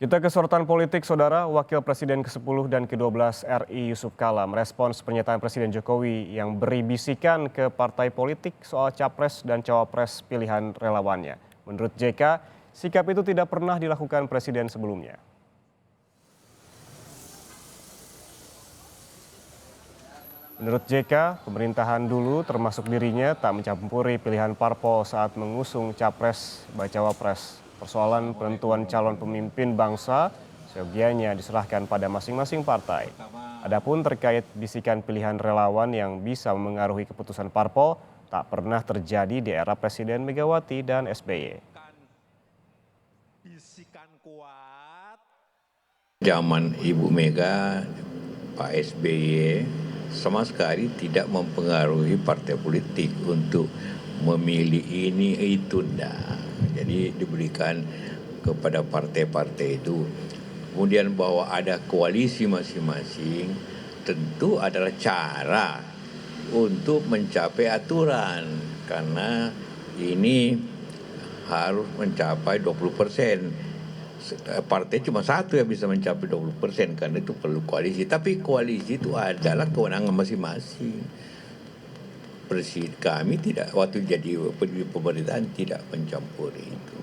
Kita ke sorotan politik, Saudara. Wakil Presiden ke-10 dan ke-12 RI Yusuf Kala merespons pernyataan Presiden Jokowi yang beri bisikan ke partai politik soal capres dan cawapres pilihan relawannya. Menurut JK, sikap itu tidak pernah dilakukan Presiden sebelumnya. Menurut JK, pemerintahan dulu termasuk dirinya tak mencampuri pilihan parpol saat mengusung capres bacawa pres. Persoalan penentuan calon pemimpin bangsa seyogianya diserahkan pada masing-masing partai. Adapun terkait bisikan pilihan relawan yang bisa memengaruhi keputusan parpol tak pernah terjadi di era Presiden Megawati dan SBY. Zaman Ibu Mega, Pak SBY sama sekali tidak mempengaruhi partai politik untuk memilih ini itu enggak. Jadi diberikan kepada partai-partai itu. Kemudian bahwa ada koalisi masing-masing tentu adalah cara untuk mencapai aturan karena ini harus mencapai 20%. Partai cuma satu yang bisa mencapai 20% karena itu perlu koalisi. Tapi koalisi itu adalah kewenangan masing-masing. Presiden kami tidak waktu jadi pemerintahan tidak mencampuri itu.